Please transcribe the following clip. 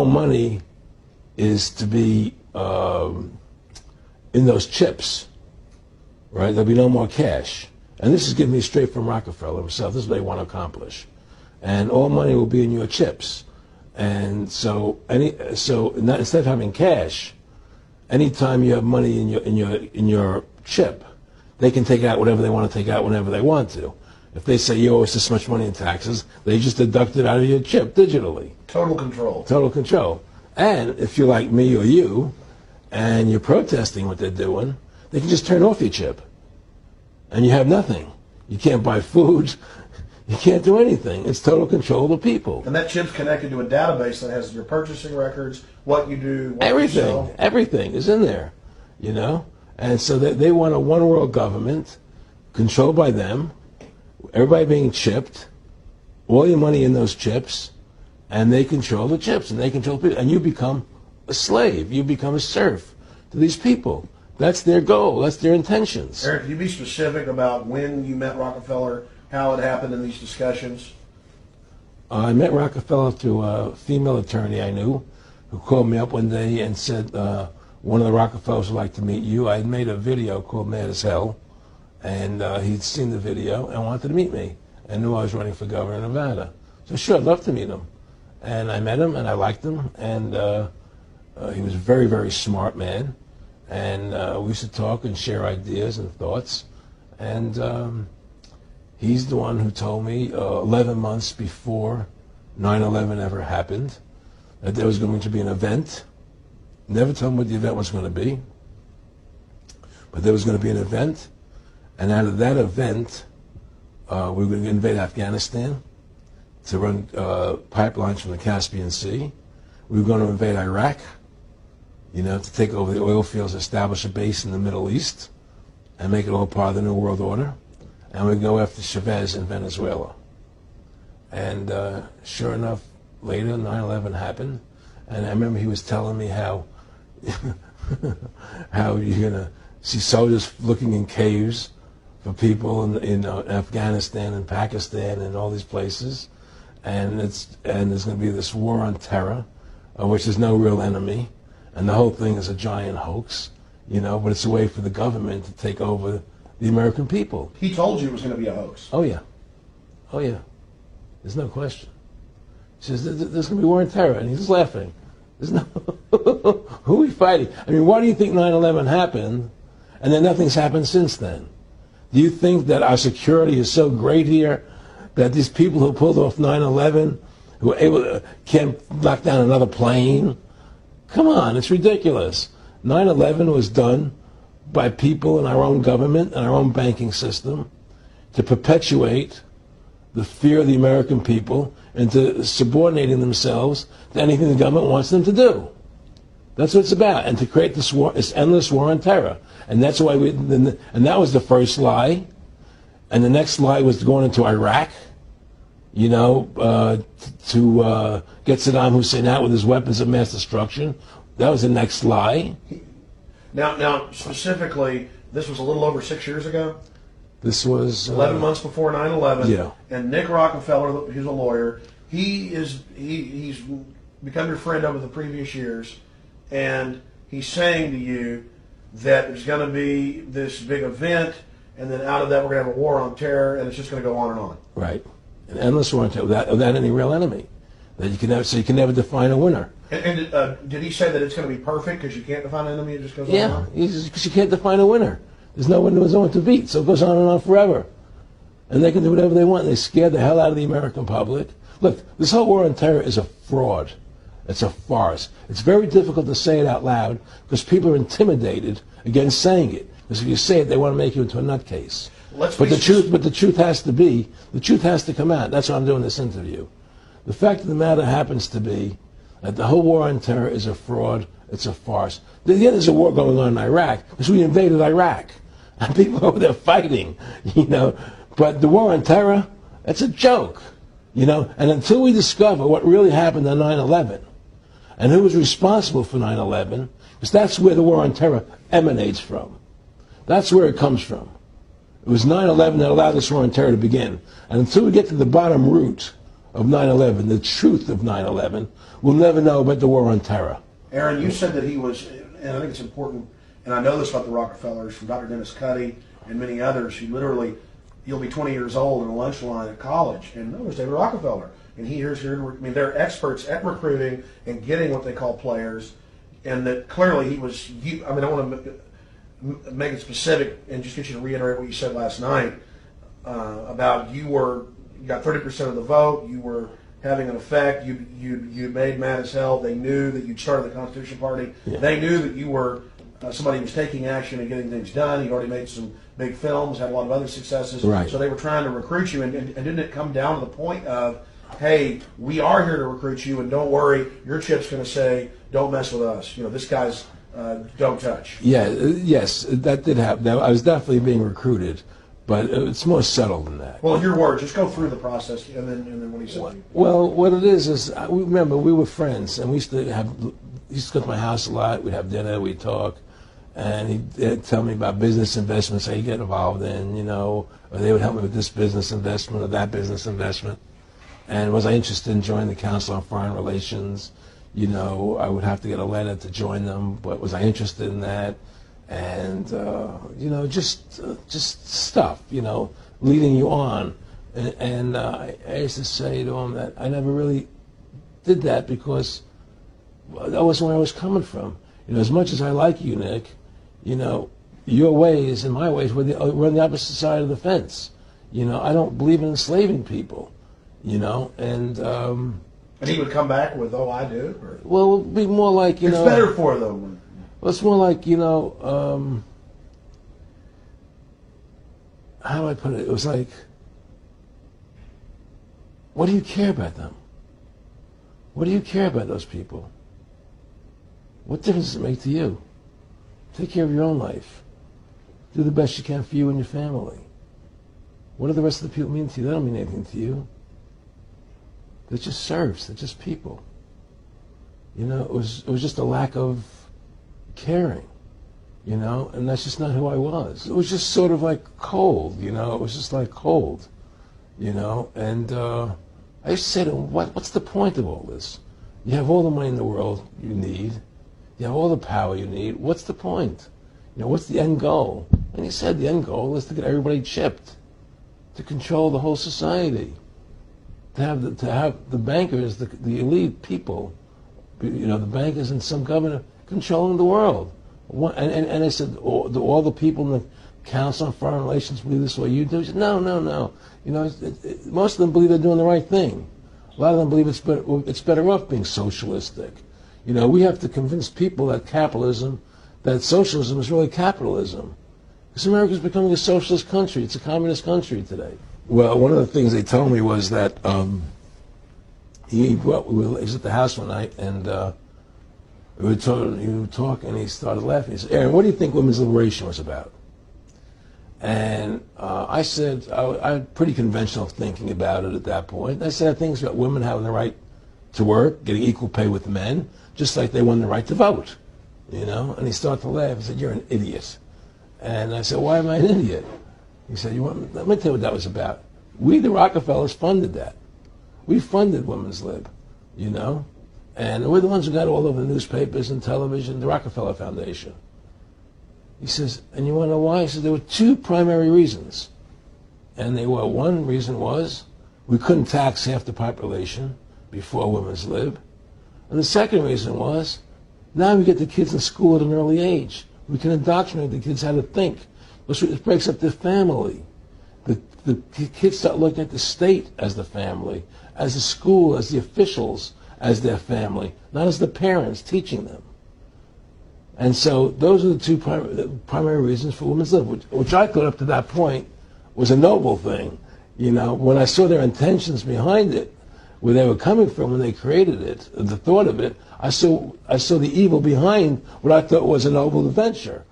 money is to be in those chips, right? There'll be no more cash. And this is giving me straight from Rockefeller himself. This is what they want to accomplish. And all money will be in your chips. And so instead of having cash, anytime you have money in your chip, they can take out whatever they want to take out whenever they want to. If they say you owe us this much money in taxes, they just deduct it out of your chip digitally. Total control. Total control. And if you're like me or you, and you're protesting what they're doing, they can just turn off your chip. And you have nothing. You can't buy food. You can't do anything. It's total control of the people. And that chip's connected to a database that has your purchasing records, what you do, what everything, you sell. Everything is in there, you know? And so they want a one world government controlled by them, everybody being chipped, all your money in those chips, and they control the chips, and they control people. And you become a slave. You become a serf to these people. That's their goal. That's their intentions. Eric, can you be specific about when you met Rockefeller, how it happened in these discussions? I met Rockefeller through a female attorney I knew who called me up one day and said, one of the Rockefellers would like to meet you. I had made a video called Mad as Hell, and he'd seen the video and wanted to meet me and knew I was running for governor of Nevada. So sure, I'd love to meet him. And I met him, and I liked him, and he was a very, very smart man. And we used to talk and share ideas and thoughts. And he's the one who told me 11 months before 9/11 ever happened that there was going to be an event. Never told him what the event was going to be. But there was going to be an event. And out of that event, we were going to invade Afghanistan to run pipelines from the Caspian Sea. We were going to invade Iraq, you know, to take over the oil fields, establish a base in the Middle East, and make it all part of the New World Order. And we'd go after Chavez in Venezuela. And sure enough, later 9/11 happened. And I remember he was telling me how how you're going to see soldiers looking in caves for people in Afghanistan and Pakistan and all these places. And there's going to be this war on terror, which is no real enemy. And the whole thing is a giant hoax, you know, but it's a way for the government to take over the American people. He told you it was going to be a hoax. Oh, yeah. Oh, yeah. There's no question. He says, there's going to be war on terror. And he's laughing. There's no... Who are we fighting? I mean, why do you think 9/11 happened and then nothing's happened since then? Do you think that our security is so great here that these people who pulled off 9/11, who were able to, can't knock down another plane? Come on, it's ridiculous. 9/11 was done by people in our own government and our own banking system to perpetuate the fear of the American people into subordinating themselves to anything the government wants them to do. That's what it's about, and to create this war, this endless war on terror. And that's why and that was the first lie. And the next lie was going into Iraq, you know, to get Saddam Hussein out with his weapons of mass destruction. That was the next lie. Now, specifically, this was a little over 6 years ago. This was 11 months before 9/11. Yeah. And Nick Rockefeller, who's a lawyer, he's become your friend over the previous years, and he's saying to you that there's going to be this big event, and then out of that we're going to have a war on terror, and it's just going to go on and on. Right, an endless war on terror without any real enemy. That you can never, so you can never define a winner. And did he say that it's going to be perfect because you can't define an enemy? It just goes on and on? Yeah, because you can't define a winner. There's no one to beat, so it goes on and on forever. And they can do whatever they want. They scare the hell out of the American public. Look, this whole war on terror is a fraud. It's a farce. It's very difficult to say it out loud because people are intimidated against saying it. Because if you say it, they want to make you into a nutcase. But the truth has to come out. That's why I'm doing this interview. The fact of the matter happens to be that the whole war on terror is a fraud. It's a farce. There's a war going on in Iraq because we invaded Iraq. And people over there fighting, you know. But the war on terror, that's a joke, you know. And until we discover what really happened on 9/11 and who was responsible for 9/11, because that's where the war on terror emanates from. That's where it comes from. It was 9/11 that allowed this war on terror to begin. And until we get to the bottom root of 9/11, the truth of 9/11, we'll never know about the war on terror. Aaron, you said that he was, and I think it's important, and I know this about the Rockefellers from Dr. Dennis Cuddy and many others who literally, you'll be 20 years old in a lunch line at college, and there's David Rockefeller. And they're experts at recruiting and getting what they call players, and that clearly he was, I want to make it specific and just get you to reiterate what you said last night about you got 30% of the vote, you were having an effect, you made mad as hell, they knew that you'd started the Constitution Party, they knew that you were somebody who was taking action and getting things done, you'd already made some big films, had a lot of other successes, so they were trying to recruit you, and didn't it come down to the point of, hey, we are here to recruit you, and don't worry, your chip's going to say, don't mess with us. This guy's don't touch. Yes, that did happen. I was definitely being recruited, but it's more subtle than that. Well, in your words, just go through the process, and then what he said. Well, what it is remember, we were friends, and he used to come to my house a lot. We'd have dinner, we'd talk, and he'd tell me about business investments that he'd get involved in, or they would help me with this business investment or that business investment. And was I interested in joining the Council on Foreign Relations? I would have to get a letter to join them, but was I interested in that? And, just stuff, leading you on. And I used to say to him that I never really did that because that wasn't where I was coming from. As much as I like you, Nick, your ways and my ways, we're on the opposite side of the fence. I don't believe in enslaving people. And he would come back with, "Oh, I do." Or? Well, it would be more like it's better for them. Well, it's more like how do I put it? It was like, what do you care about them? What do you care about those people? What difference does it make to you? Take care of your own life. Do the best you can for you and your family. What do the rest of the people mean to you? They don't mean anything to you. They're just serfs. They're just people. It was just a lack of caring, and that's just not who I was. It was just sort of like cold, it was just like cold, and I used to say to him, what's the point of all this? You have all the money in the world you need. You have all the power you need. What's the point? What's the end goal? And he said the end goal is to get everybody chipped, to control the whole society. To have the bankers, the elite people, the bankers and some governor controlling the world. And I said, do all the people in the Council on Foreign Relations believe this way you do? He said, no. Most of them believe they're doing the right thing. A lot of them believe it's better off being socialistic. We have to convince people that socialism is really capitalism. Because America's becoming a socialist country. It's a communist country today. Well, one of the things they told me was that he was at the house one night, and he would talk, and he started laughing. He said, "Aaron, what do you think women's liberation was about?" And I said, I had pretty conventional thinking about it at that point. I said, I think it's about women having the right to work, getting equal pay with men, just like they won the right to vote. And he started to laugh. He said, "You're an idiot." And I said, "Why am I an idiot?" He said, let me tell you what that was about. We, the Rockefellers, funded that. We funded Women's Lib, and we're the ones who got all over the newspapers and television, the Rockefeller Foundation. He says, and you want to know why? He said, there were two primary reasons. And one reason was we couldn't tax half the population before Women's Lib. And the second reason was now we get the kids in school at an early age. We can indoctrinate the kids how to think. It breaks up the family. The kids start looking at the state as the family, as the school, as the officials, as their family, not as the parents teaching them. And so those are the two primary reasons for Women's Lib, which I thought up to that point was a noble thing. When I saw their intentions behind it, where they were coming from when they created it, the thought of it, I saw the evil behind what I thought was a noble adventure.